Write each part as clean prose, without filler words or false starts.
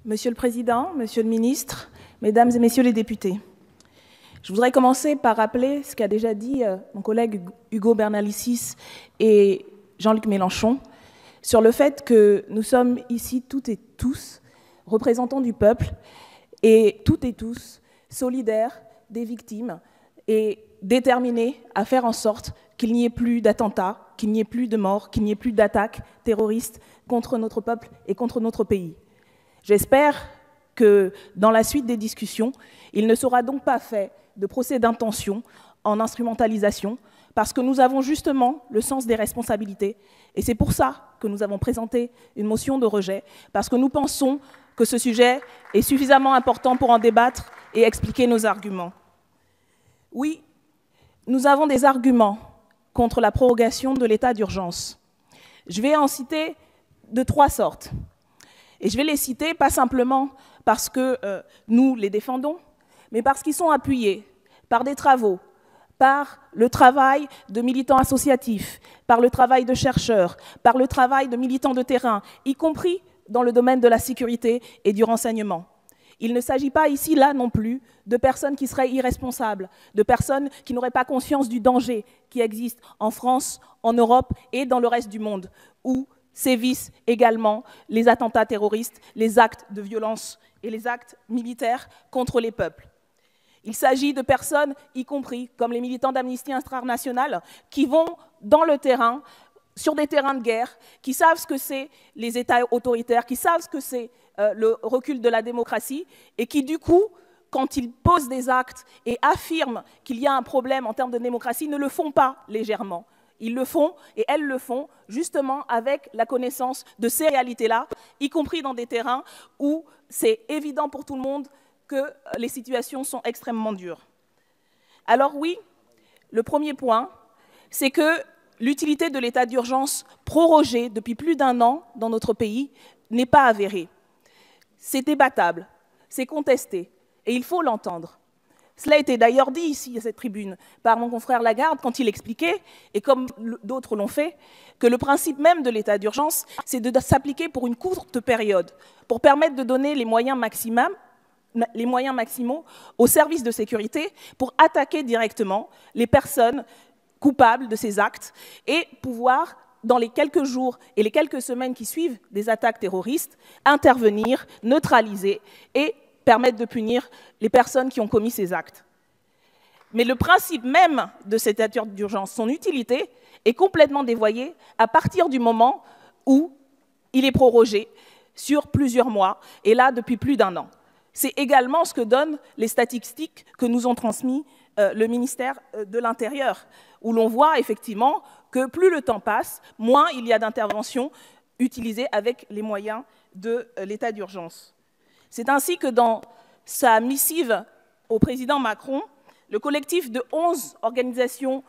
Monsieur le Président, Monsieur le Ministre, Mesdames et Messieurs les députés, je voudrais commencer par rappeler ce qu'a déjà dit mon collègue Ugo Bernalicis et Jean-Luc Mélenchon sur le fait que nous sommes ici toutes et tous représentants du peuple et toutes et tous solidaires des victimes et déterminés à faire en sorte qu'il n'y ait plus d'attentats, qu'il n'y ait plus de morts, qu'il n'y ait plus d'attaques terroristes contre notre peuple et contre notre pays. J'espère que dans la suite des discussions, il ne sera donc pas fait de procès d'intention en instrumentalisation, parce que nous avons justement le sens des responsabilités. Et c'est pour ça que nous avons présenté une motion de rejet, parce que nous pensons que ce sujet est suffisamment important pour en débattre et expliquer nos arguments. Oui, nous avons des arguments contre la prorogation de l'état d'urgence. Je vais en citer de 3 sortes. Et je vais les citer pas simplement parce que nous les défendons, mais parce qu'ils sont appuyés par des travaux, par le travail de militants associatifs, par le travail de chercheurs, par le travail de militants de terrain, y compris dans le domaine de la sécurité et du renseignement. Il ne s'agit pas ici, là non plus, de personnes qui seraient irresponsables, de personnes qui n'auraient pas conscience du danger qui existe en France, en Europe et dans le reste du monde, où sévissent également les attentats terroristes, les actes de violence et les actes militaires contre les peuples. Il s'agit de personnes, y compris comme les militants d'Amnesty International, qui vont dans le terrain, sur des terrains de guerre, qui savent ce que c'est les États autoritaires, qui savent ce que c'est le recul de la démocratie, et qui, du coup, quand ils posent des actes et affirment qu'il y a un problème en termes de démocratie, ne le font pas légèrement. Ils le font, et elles le font, justement avec la connaissance de ces réalités-là, y compris dans des terrains où c'est évident pour tout le monde que les situations sont extrêmement dures. Alors oui, le premier point, c'est que l'utilité de l'état d'urgence prorogé depuis plus d'1 an dans notre pays n'est pas avérée. C'est débattable, c'est contesté, et il faut l'entendre. Cela a été d'ailleurs dit ici, à cette tribune, par mon confrère Lagarde, quand il expliquait, et comme d'autres l'ont fait, que le principe même de l'état d'urgence, c'est de s'appliquer pour une courte période, pour permettre de donner les moyens maximaux aux services de sécurité pour attaquer directement les personnes coupables de ces actes et pouvoir, dans les quelques jours et les quelques semaines qui suivent des attaques terroristes, intervenir, neutraliser et permettre de punir les personnes qui ont commis ces actes. Mais le principe même de cet état d'urgence, son utilité, est complètement dévoyé à partir du moment où il est prorogé sur plusieurs mois, et là depuis plus d'1 an. C'est également ce que donnent les statistiques que nous ont transmis le ministère de l'Intérieur, où l'on voit effectivement que plus le temps passe, moins il y a d'interventions utilisées avec les moyens de l'état d'urgence. C'est ainsi que dans sa missive au président Macron, le collectif de 11 organisations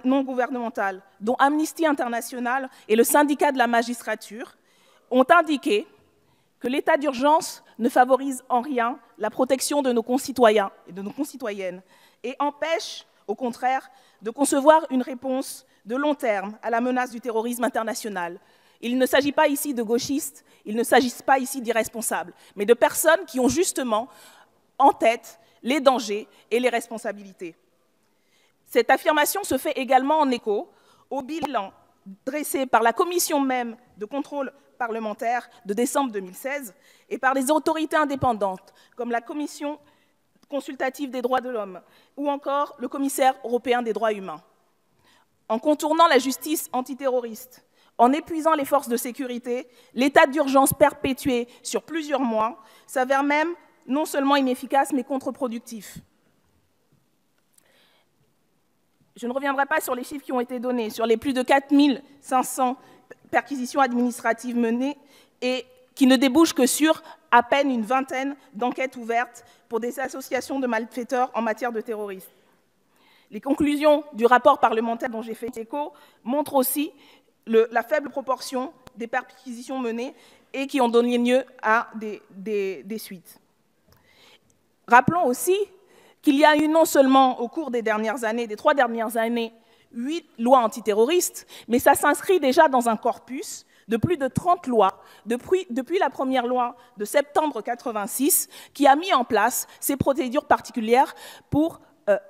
non gouvernementales, dont Amnesty International et le syndicat de la magistrature, ont indiqué que l'état d'urgence ne favorise en rien la protection de nos concitoyens et de nos concitoyennes et empêche, au contraire, de concevoir une réponse de long terme à la menace du terrorisme international. Il ne s'agit pas ici de gauchistes, il ne s'agit pas ici d'irresponsables, mais de personnes qui ont justement en tête les dangers et les responsabilités. Cette affirmation se fait également en écho au bilan dressé par la commission même de contrôle parlementaire de décembre 2016 et par des autorités indépendantes comme la Commission consultative des droits de l'homme ou encore le commissaire européen des droits humains. En contournant la justice antiterroriste, en épuisant les forces de sécurité, l'état d'urgence perpétué sur plusieurs mois s'avère même non seulement inefficace, mais contre-productif. Je ne reviendrai pas sur les chiffres qui ont été donnés, sur les plus de 4500 perquisitions administratives menées et qui ne débouchent que sur à peine une vingtaine d'enquêtes ouvertes pour des associations de malfaiteurs en matière de terrorisme. Les conclusions du rapport parlementaire dont j'ai fait écho montrent aussi la faible proportion des perquisitions menées et qui ont donné lieu à des suites. Rappelons aussi qu'il y a eu non seulement au cours des 3 dernières années, 8 lois antiterroristes, mais ça s'inscrit déjà dans un corpus de plus de 30 lois, depuis la première loi de septembre 86, qui a mis en place ces procédures particulières pour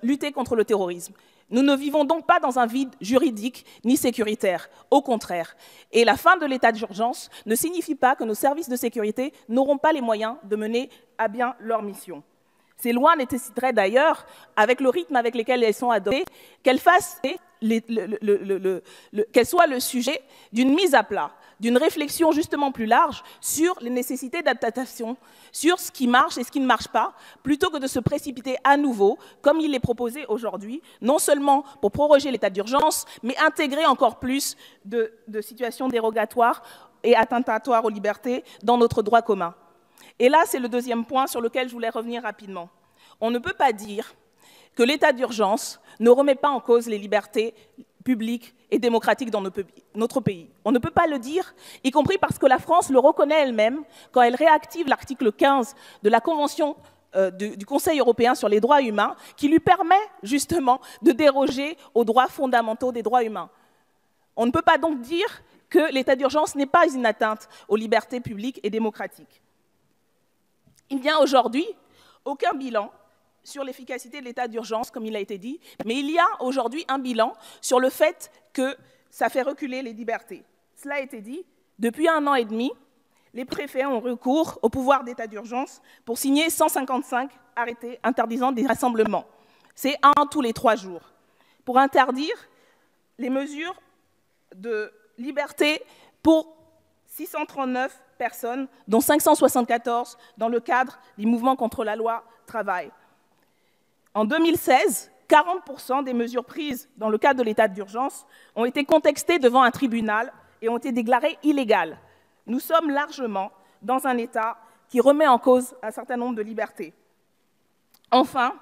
lutter contre le terrorisme. Nous ne vivons donc pas dans un vide juridique ni sécuritaire, au contraire. Et la fin de l'état d'urgence ne signifie pas que nos services de sécurité n'auront pas les moyens de mener à bien leur mission. Ces lois nécessiteraient d'ailleurs, avec le rythme avec lequel elles sont adoptées, qu'elles soient le sujet d'une mise à plat, d'une réflexion justement plus large sur les nécessités d'adaptation, sur ce qui marche et ce qui ne marche pas, plutôt que de se précipiter à nouveau, comme il est proposé aujourd'hui, non seulement pour proroger l'état d'urgence, mais intégrer encore plus de situations dérogatoires et attentatoires aux libertés dans notre droit commun. Et là, c'est le deuxième point sur lequel je voulais revenir rapidement. On ne peut pas dire que l'état d'urgence ne remet pas en cause les libertés publiques et démocratiques dans notre pays. On ne peut pas le dire, y compris parce que la France le reconnaît elle-même quand elle réactive l'article 15 de la Convention du Conseil européen sur les droits humains, qui lui permet justement de déroger aux droits fondamentaux des droits humains. On ne peut pas donc dire que l'état d'urgence n'est pas une atteinte aux libertés publiques et démocratiques. Il n'y a aujourd'hui aucun bilan sur l'efficacité de l'état d'urgence, comme il a été dit, mais il y a aujourd'hui un bilan sur le fait que ça fait reculer les libertés. Cela a été dit, depuis 1 an et demi, les préfets ont recours au pouvoir d'état d'urgence pour signer 155 arrêtés interdisant des rassemblements. C'est 1 tous les 3 jours. Pour interdire les mesures de liberté pour 639 personnes, dont 574 dans le cadre du mouvement contre la loi travail. En 2016, 40% des mesures prises dans le cadre de l'état d'urgence ont été contestées devant un tribunal et ont été déclarées illégales. Nous sommes largement dans un état qui remet en cause un certain nombre de libertés. Enfin,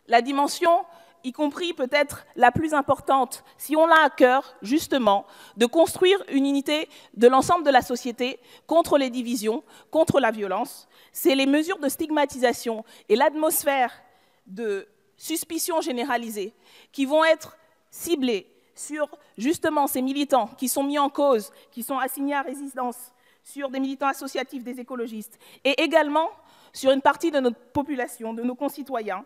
la dimension, y compris peut-être la plus importante, si on a à cœur, justement, de construire une unité de l'ensemble de la société contre les divisions, contre la violence, c'est les mesures de stigmatisation et l'atmosphère de suspicion généralisée qui vont être ciblées sur, justement, ces militants qui sont mis en cause, qui sont assignés à résidence, sur des militants associatifs, des écologistes, et également sur une partie de notre population, de nos concitoyens,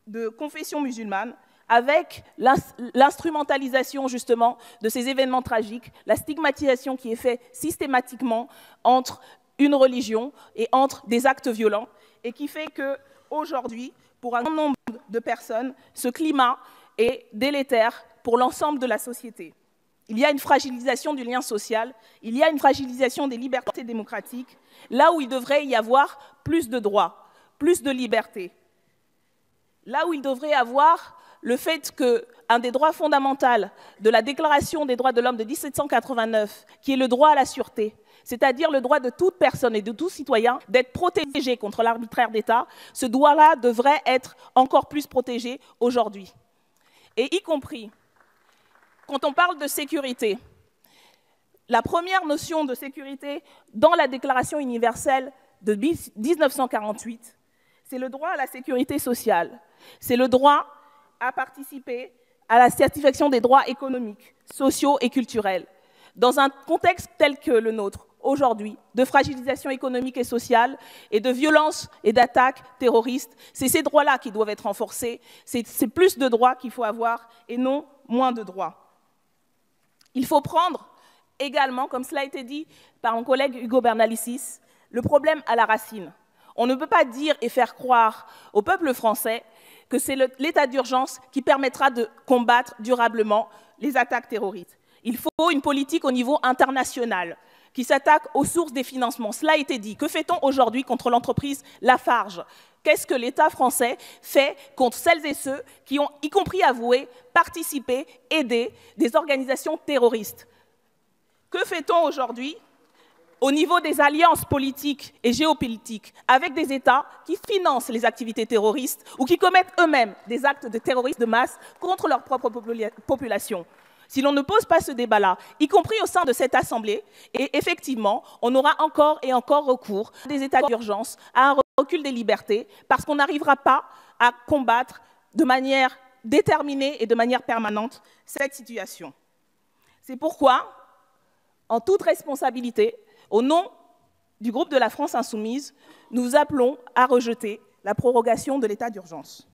de confession musulmane, avec l'instrumentalisation justement de ces événements tragiques, la stigmatisation qui est faite systématiquement entre une religion et entre des actes violents, et qui fait qu'aujourd'hui, pour un grand nombre de personnes, ce climat est délétère pour l'ensemble de la société. Il y a une fragilisation du lien social, il y a une fragilisation des libertés démocratiques, là où il devrait y avoir plus de droits, plus de libertés. Là où il devrait y avoir le fait qu'un des droits fondamentaux de la Déclaration des droits de l'homme de 1789, qui est le droit à la sûreté, c'est-à-dire le droit de toute personne et de tout citoyen d'être protégé contre l'arbitraire d'État, ce droit-là devrait être encore plus protégé aujourd'hui. Et y compris, quand on parle de sécurité, la première notion de sécurité dans la Déclaration universelle de 1948, c'est le droit à la sécurité sociale. C'est le droit à participer à la satisfaction des droits économiques, sociaux et culturels. Dans un contexte tel que le nôtre, aujourd'hui, de fragilisation économique et sociale, et de violence et d'attaques terroristes, c'est ces droits-là qui doivent être renforcés, c'est plus de droits qu'il faut avoir, et non moins de droits. Il faut prendre également, comme cela a été dit par mon collègue Hugo Bernalicis, le problème à la racine. On ne peut pas dire et faire croire au peuple français que c'est l'état d'urgence qui permettra de combattre durablement les attaques terroristes. Il faut une politique au niveau international qui s'attaque aux sources des financements. Cela a été dit. Que fait-on aujourd'hui contre l'entreprise Lafarge? Qu'est-ce que l'État français fait contre celles et ceux qui ont, y compris avoué, participé, aidé des organisations terroristes? Que fait-on aujourd'hui au niveau des alliances politiques et géopolitiques avec des États qui financent les activités terroristes ou qui commettent eux-mêmes des actes de terrorisme de masse contre leur propre population? Si l'on ne pose pas ce débat-là, y compris au sein de cette Assemblée, et effectivement, on aura encore et encore recours à des états d'urgence, à un recul des libertés, parce qu'on n'arrivera pas à combattre de manière déterminée et de manière permanente cette situation. C'est pourquoi En toute responsabilité, au nom du groupe de la France Insoumise, nous appelons à rejeter la prorogation de l'état d'urgence.